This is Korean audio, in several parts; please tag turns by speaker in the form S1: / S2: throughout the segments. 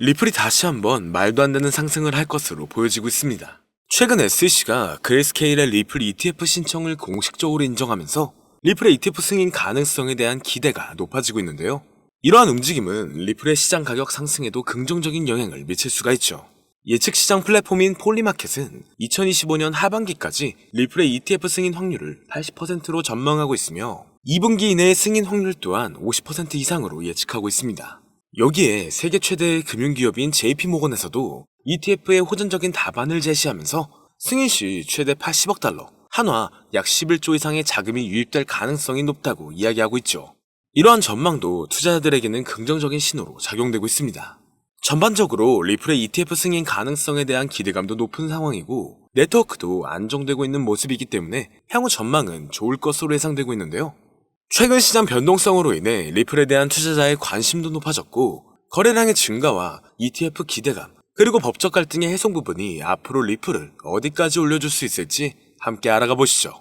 S1: 리플이 다시 한번 말도 안 되는 상승을 할 것으로 보여지고 있습니다. 최근 SEC가 그레이스케일의 리플 ETF 신청을 공식적으로 인정하면서 리플의 ETF 승인 가능성에 대한 기대가 높아지고 있는데요. 이러한 움직임은 리플의 시장 가격 상승에도 긍정적인 영향을 미칠 수가 있죠. 예측 시장 플랫폼인 폴리마켓은 2025년 하반기까지 리플의 ETF 승인 확률을 80%로 전망하고 있으며 2분기 이내의 승인 확률 또한 50% 이상으로 예측하고 있습니다. 여기에 세계 최대의 금융기업인 JP모건에서도 ETF의 호전적인 답안을 제시하면서 승인 시 최대 80억 달러, 한화 약 11조 이상의 자금이 유입될 가능성이 높다고 이야기하고 있죠. 이러한 전망도 투자자들에게는 긍정적인 신호로 작용되고 있습니다. 전반적으로 리플의 ETF 승인 가능성에 대한 기대감도 높은 상황이고 네트워크도 안정되고 있는 모습이기 때문에 향후 전망은 좋을 것으로 예상되고 있는데요. 최근 시장 변동성으로 인해 리플에 대한 투자자의 관심도 높아졌고 거래량의 증가와 ETF 기대감 그리고 법적 갈등의 해소 부분이 앞으로 리플을 어디까지 올려줄 수 있을지 함께 알아가 보시죠.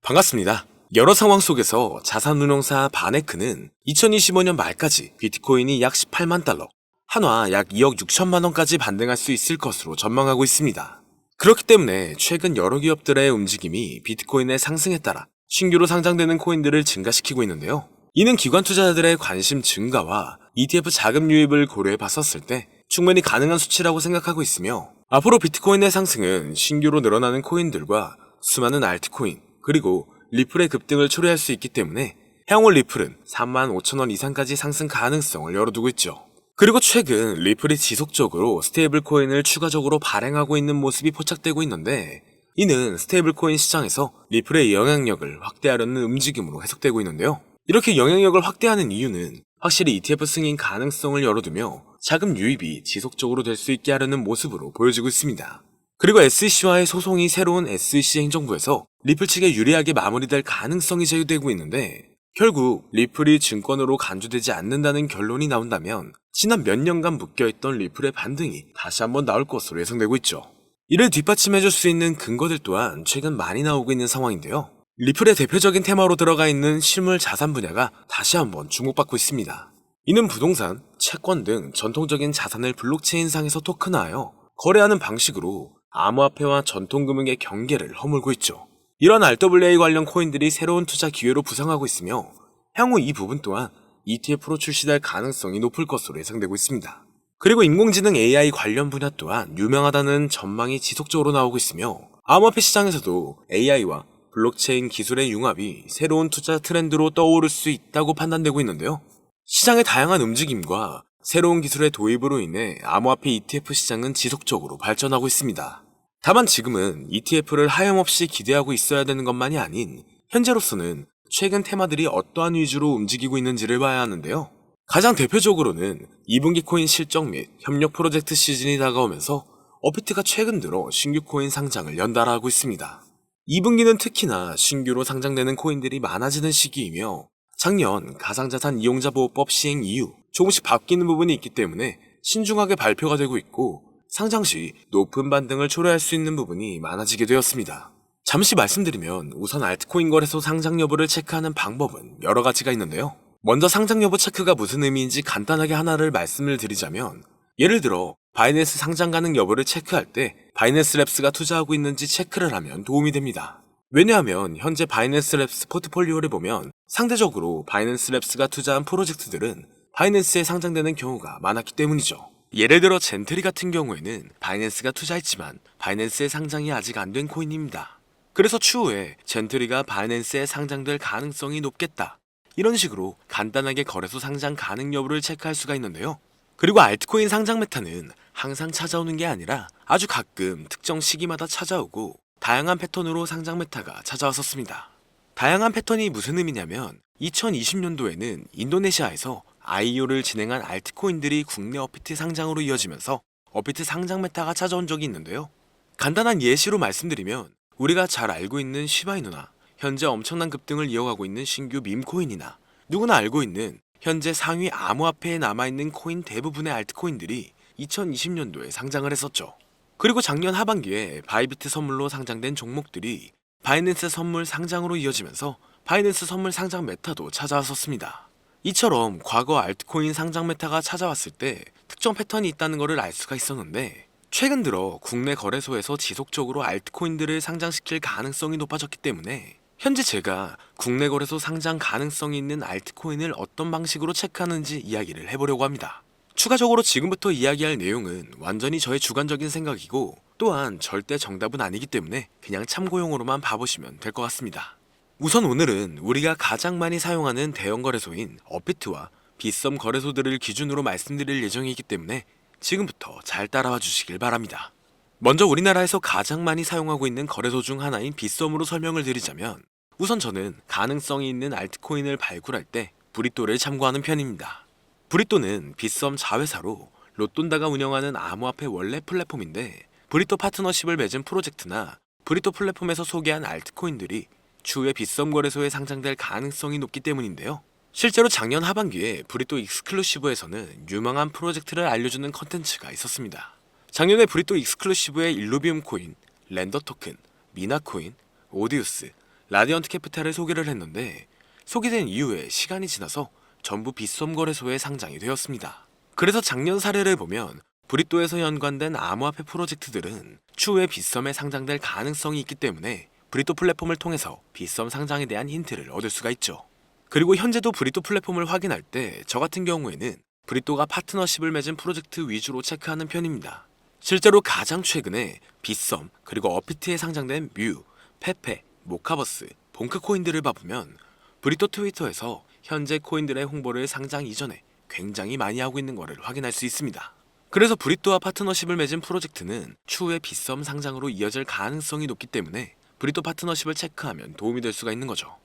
S1: 반갑습니다. 여러 상황 속에서 자산운용사 바네크는 2025년 말까지 비트코인이 약 18만 달러, 한화 약 2억 6천만 원까지 반등할 수 있을 것으로 전망하고 있습니다. 그렇기 때문에 최근 여러 기업들의 움직임이 비트코인의 상승에 따라 신규로 상장되는 코인들을 증가시키고 있는데요. 이는 기관 투자자들의 관심 증가와 ETF 자금 유입을 고려해 봤었을 때 충분히 가능한 수치라고 생각하고 있으며 앞으로 비트코인의 상승은 신규로 늘어나는 코인들과 수많은 알트코인 그리고 리플의 급등을 초래할 수 있기 때문에 향후 리플은 3만 5천 원 이상까지 상승 가능성을 열어두고 있죠. 그리고 최근 리플이 지속적으로 스테이블 코인을 추가적으로 발행하고 있는 모습이 포착되고 있는데 이는 스테이블 코인 시장에서 리플의 영향력을 확대하려는 움직임으로 해석되고 있는데요. 이렇게 영향력을 확대하는 이유는 확실히 ETF 승인 가능성을 열어두며 자금 유입이 지속적으로 될 수 있게 하려는 모습으로 보여지고 있습니다. 그리고 SEC와의 소송이 새로운 SEC 행정부에서 리플 측에 유리하게 마무리될 가능성이 제기되고 있는데 결국 리플이 증권으로 간주되지 않는다는 결론이 나온다면 지난 몇 년간 묶여있던 리플의 반등이 다시 한번 나올 것으로 예상되고 있죠. 이를 뒷받침해줄 수 있는 근거들 또한 최근 많이 나오고 있는 상황인데요. 리플의 대표적인 테마로 들어가 있는 실물 자산 분야가 다시 한번 주목받고 있습니다. 이는 부동산, 채권 등 전통적인 자산을 블록체인상에서 토큰화하여 거래하는 방식으로 암호화폐와 전통금융의 경계를 허물고 있죠. 이런 RWA 관련 코인들이 새로운 투자 기회로 부상하고 있으며 향후 이 부분 또한 ETF로 출시될 가능성이 높을 것으로 예상되고 있습니다. 그리고 인공지능 AI 관련 분야 또한 유명하다는 전망이 지속적으로 나오고 있으며 암호화폐 시장에서도 AI와 블록체인 기술의 융합이 새로운 투자 트렌드로 떠오를 수 있다고 판단되고 있는데요. 시장의 다양한 움직임과 새로운 기술의 도입으로 인해 암호화폐 ETF 시장은 지속적으로 발전하고 있습니다. 다만 지금은 ETF를 하염없이 기대하고 있어야 되는 것만이 아닌 현재로서는 최근 테마들이 어떠한 위주로 움직이고 있는지를 봐야 하는데요. 가장 대표적으로는 2분기 코인 실적 및 협력 프로젝트 시즌이 다가오면서 업비트가 최근 들어 신규 코인 상장을 연달아 하고 있습니다. 2분기는 특히나 신규로 상장되는 코인들이 많아지는 시기이며 작년 가상자산 이용자 보호법 시행 이후 조금씩 바뀌는 부분이 있기 때문에 신중하게 발표가 되고 있고 상장 시 높은 반등을 초래할 수 있는 부분이 많아지게 되었습니다. 잠시 말씀드리면 우선 알트코인 거래소 상장 여부를 체크하는 방법은 여러 가지가 있는데요. 먼저 상장 여부 체크가 무슨 의미인지 간단하게 하나를 말씀을 드리자면 예를 들어 바이낸스 상장 가능 여부를 체크할 때 바이낸스 랩스가 투자하고 있는지 체크를 하면 도움이 됩니다. 왜냐하면 현재 바이낸스 랩스 포트폴리오를 보면 상대적으로 바이낸스 랩스가 투자한 프로젝트들은 바이낸스에 상장되는 경우가 많았기 때문이죠. 예를 들어 젠트리 같은 경우에는 바이낸스가 투자했지만 바이낸스에 상장이 아직 안 된 코인입니다. 그래서 추후에 젠트리가 바이낸스에 상장될 가능성이 높겠다. 이런 식으로 간단하게 거래소 상장 가능 여부를 체크할 수가 있는데요. 그리고 알트코인 상장 메타는 항상 찾아오는 게 아니라 아주 가끔 특정 시기마다 찾아오고 다양한 패턴으로 상장 메타가 찾아왔었습니다. 다양한 패턴이 무슨 의미냐면 2020년도에는 인도네시아에서 IEO를 진행한 알트코인들이 국내 업비트 상장으로 이어지면서 업비트 상장 메타가 찾아온 적이 있는데요. 간단한 예시로 말씀드리면 우리가 잘 알고 있는 시바이누나 현재 엄청난 급등을 이어가고 있는 신규 밈코인이나 누구나 알고 있는 현재 상위 암호화폐에 남아있는 코인 대부분의 알트코인들이 2020년도에 상장을 했었죠. 그리고 작년 하반기에 바이비트 선물로 상장된 종목들이 바이낸스 선물 상장으로 이어지면서 바이낸스 선물 상장 메타도 찾아왔었습니다. 이처럼 과거 알트코인 상장 메타가 찾아왔을 때 특정 패턴이 있다는 것을 알 수가 있었는데, 최근 들어 국내 거래소에서 지속적으로 알트코인들을 상장시킬 가능성이 높아졌기 때문에 현재 제가 국내 거래소 상장 가능성이 있는 알트코인을 어떤 방식으로 체크하는지 이야기를 해보려고 합니다. 추가적으로 지금부터 이야기할 내용은 완전히 저의 주관적인 생각이고, 또한 절대 정답은 아니기 때문에 그냥 참고용으로만 봐보시면 될 것 같습니다. 우선 오늘은 우리가 가장 많이 사용하는 대형 거래소인 업비트와 빗썸 거래소들을 기준으로 말씀드릴 예정이기 때문에 지금부터 잘 따라와 주시길 바랍니다. 먼저 우리나라에서 가장 많이 사용하고 있는 거래소 중 하나인 빗썸으로 설명을 드리자면, 우선 저는 가능성이 있는 알트코인을 발굴할 때 브리또를 참고하는 편입니다. 브리또는 빗썸 자회사로 로돈다가 운영하는 암호화폐 원래 플랫폼인데, 브리또 파트너십을 맺은 프로젝트나 브리또 플랫폼에서 소개한 알트코인들이 추후에 빗썸 거래소에 상장될 가능성이 높기 때문인데요. 실제로 작년 하반기에 브리또 익스클루시브에서는 유망한 프로젝트를 알려주는 컨텐츠가 있었습니다. 작년에 브리또 익스클루시브의 일루비움 코인, 렌더 토큰, 미나 코인, 오디우스, 라디언트 캐피탈을 소개를 했는데, 소개된 이후에 시간이 지나서 전부 빗썸 거래소에 상장이 되었습니다. 그래서 작년 사례를 보면 브리또에서 연관된 암호화폐 프로젝트들은 추후에 빗썸에 상장될 가능성이 있기 때문에 브리또 플랫폼을 통해서 빗썸 상장에 대한 힌트를 얻을 수가 있죠. 그리고 현재도 브리또 플랫폼을 확인할 때 저 같은 경우에는 브리또가 파트너십을 맺은 프로젝트 위주로 체크하는 편입니다. 실제로 가장 최근에 빗썸 그리고 업비트에 상장된 뮤, 페페, 모카버스, 봉크 코인들을 봐보면 브리또 트위터에서 현재 코인들의 홍보를 상장 이전에 굉장히 많이 하고 있는 것을 확인할 수 있습니다. 그래서 브리또와 파트너십을 맺은 프로젝트는 추후에 빗썸 상장으로 이어질 가능성이 높기 때문에 브리또 파트너십을 체크하면 도움이 될 수가 있는 거죠.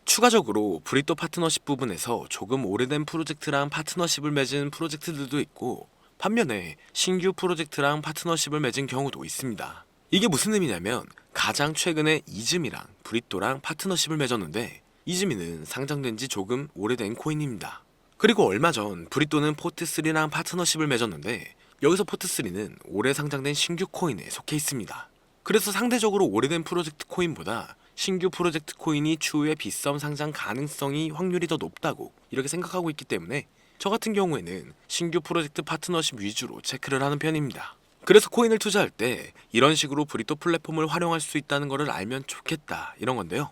S1: 추가적으로 브리또 파트너십 부분에서 조금 오래된 프로젝트랑 파트너십을 맺은 프로젝트들도 있고, 반면에 신규 프로젝트랑 파트너십을 맺은 경우도 있습니다. 이게 무슨 의미냐면, 가장 최근에 이즈미랑 브리또랑 파트너십을 맺었는데, 이즈미는 상장된 지 조금 오래된 코인입니다. 그리고 얼마 전 브리또는 포트3랑 파트너십을 맺었는데, 여기서 포트3는 올해 상장된 신규 코인에 속해 있습니다. 그래서 상대적으로 오래된 프로젝트 코인보다 신규 프로젝트 코인이 추후에 빗썸 상장 가능성이 확률이 더 높다고 이렇게 생각하고 있기 때문에 저 같은 경우에는 신규 프로젝트 파트너십 위주로 체크를 하는 편입니다. 그래서 코인을 투자할 때 이런 식으로 브리또 플랫폼을 활용할 수 있다는 것을 알면 좋겠다, 이런 건데요.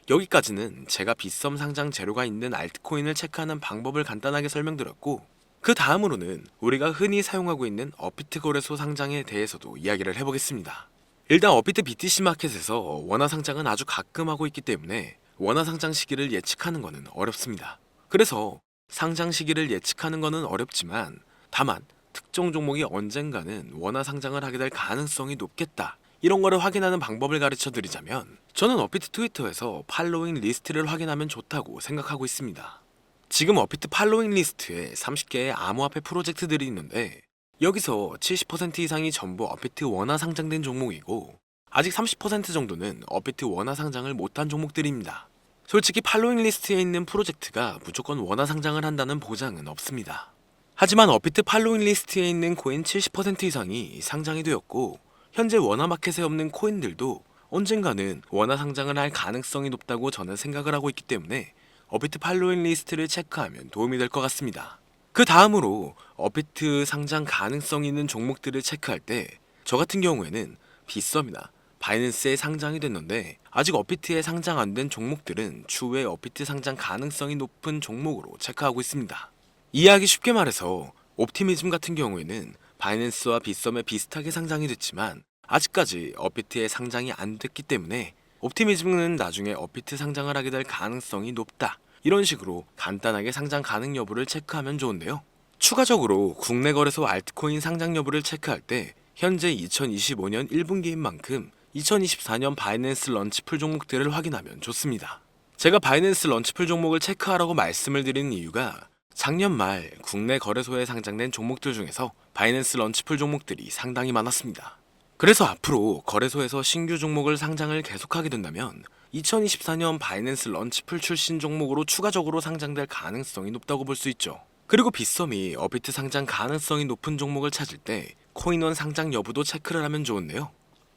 S1: 여기까지는 제가 빗썸 상장 재료가 있는 알트코인을 체크하는 방법을 간단하게 설명드렸고, 그 다음으로는 우리가 흔히 사용하고 있는 업비트 거래소 상장에 대해서도 이야기를 해보겠습니다. 일단 업비트 BTC 마켓에서 원화 상장은 아주 가끔 하고 있기 때문에 원화 상장 시기를 예측하는 것은 어렵습니다. 그래서 상장 시기를 예측하는 것은 어렵지만, 다만 특정 종목이 언젠가는 원화 상장을 하게 될 가능성이 높겠다, 이런 거를 확인하는 방법을 가르쳐 드리자면, 저는 업비트 트위터에서 팔로잉 리스트를 확인하면 좋다고 생각하고 있습니다. 지금 업비트 팔로잉 리스트에 30개의 암호화폐 프로젝트들이 있는데, 여기서 70% 이상이 전부 업비트 원화 상장된 종목이고, 아직 30% 정도는 업비트 원화 상장을 못한 종목들입니다. 솔직히 팔로잉 리스트에 있는 프로젝트가 무조건 원화 상장을 한다는 보장은 없습니다. 하지만 업비트 팔로잉 리스트에 있는 코인 70% 이상이 상장이 되었고, 현재 원화 마켓에 없는 코인들도 언젠가는 원화 상장을 할 가능성이 높다고 저는 생각을 하고 있기 때문에 업비트 팔로잉 리스트를 체크하면 도움이 될 것 같습니다. 그 다음으로 업비트 상장 가능성 있는 종목들을 체크할 때 저 같은 경우에는 빗썸이나 바이낸스에 상장이 됐는데 아직 업비트에 상장 안 된 종목들은 추후에 업비트 상장 가능성이 높은 종목으로 체크하고 있습니다. 이해하기 쉽게 말해서 옵티미즘 같은 경우에는 바이낸스와 빗썸에 비슷하게 상장이 됐지만 아직까지 업비트에 상장이 안 됐기 때문에 옵티미즘은 나중에 업비트 상장을 하게 될 가능성이 높다, 이런 식으로 간단하게 상장 가능 여부를 체크하면 좋은데요. 추가적으로 국내 거래소 알트코인 상장 여부를 체크할 때 현재 2025년 1분기인 만큼 2024년 바이낸스 런치풀 종목들을 확인하면 좋습니다. 제가 바이낸스 런치풀 종목을 체크하라고 말씀을 드리는 이유가, 작년 말 국내 거래소에 상장된 종목들 중에서 바이낸스 런치풀 종목들이 상당히 많았습니다. 그래서 앞으로 거래소에서 신규 종목을 상장을 계속하게 된다면 2024년 바이낸스 런치풀 출신 종목으로 추가적으로 상장될 가능성이 높다고 볼 수 있죠. 그리고 빗썸이 업비트 상장 가능성이 높은 종목을 찾을 때 코인원 상장 여부도 체크를 하면 좋은데요.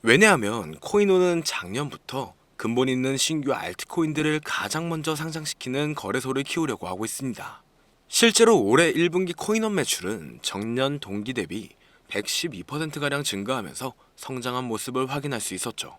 S1: 왜냐하면 코인원은 작년부터 근본 있는 신규 알트코인들을 가장 먼저 상장시키는 거래소를 키우려고 하고 있습니다. 실제로 올해 1분기 코인원 매출은 전년 동기 대비 112%가량 증가하면서 성장한 모습을 확인할 수 있었죠.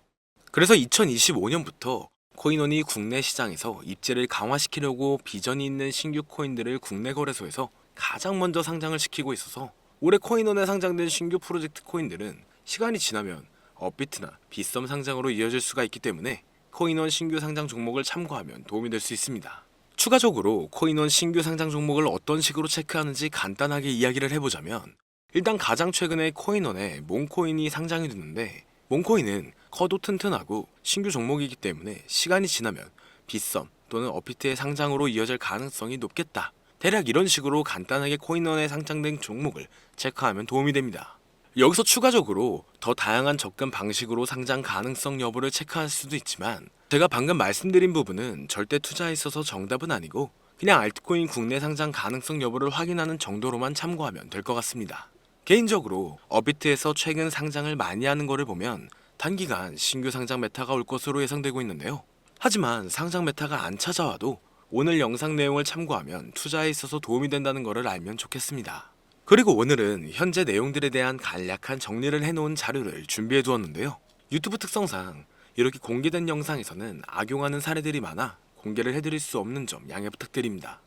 S1: 그래서 2025년부터 코인원이 국내 시장에서 입지를 강화시키려고 비전이 있는 신규 코인들을 국내 거래소에서 가장 먼저 상장을 시키고 있어서 올해 코인원에 상장된 신규 프로젝트 코인들은 시간이 지나면 업비트나 빗썸 상장으로 이어질 수가 있기 때문에 코인원 신규 상장 종목을 참고하면 도움이 될 수 있습니다. 추가적으로 코인원 신규 상장 종목을 어떤 식으로 체크하는지 간단하게 이야기를 해보자면, 일단 가장 최근에 코인원에 몽코인이 상장이 됐는데, 몽코인은 커도 튼튼하고 신규 종목이기 때문에 시간이 지나면 빗썸 또는 업비트의 상장으로 이어질 가능성이 높겠다. 대략 이런 식으로 간단하게 코인원에 상장된 종목을 체크하면 도움이 됩니다. 여기서 추가적으로 더 다양한 접근 방식으로 상장 가능성 여부를 체크할 수도 있지만, 제가 방금 말씀드린 부분은 절대 투자에 있어서 정답은 아니고 그냥 알트코인 국내 상장 가능성 여부를 확인하는 정도로만 참고하면 될 것 같습니다. 개인적으로 업비트에서 최근 상장을 많이 하는 거를 보면 단기간 신규 상장 메타가 올 것으로 예상되고 있는데요. 하지만 상장 메타가 안 찾아와도 오늘 영상 내용을 참고하면 투자에 있어서 도움이 된다는 것을 알면 좋겠습니다. 그리고 오늘은 현재 내용들에 대한 간략한 정리를 해놓은 자료를 준비해 두었는데요. 유튜브 특성상 이렇게 공개된 영상에서는 악용하는 사례들이 많아 공개를 해드릴 수 없는 점 양해 부탁드립니다.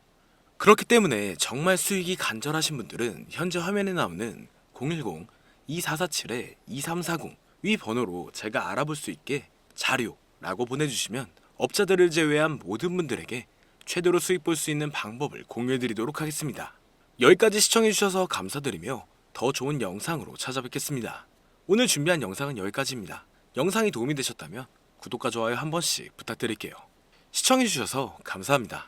S1: 그렇기 때문에 정말 수익이 간절하신 분들은 현재 화면에 나오는 010-2447-2340 위 번호로 제가 알아볼 수 있게 자료라고 보내주시면 업자들을 제외한 모든 분들에게 최대로 수익 볼 수 있는 방법을 공유해드리도록 하겠습니다. 여기까지 시청해주셔서 감사드리며 더 좋은 영상으로 찾아뵙겠습니다. 오늘 준비한 영상은 여기까지입니다. 영상이 도움이 되셨다면 구독과 좋아요 한 번씩 부탁드릴게요. 시청해주셔서 감사합니다.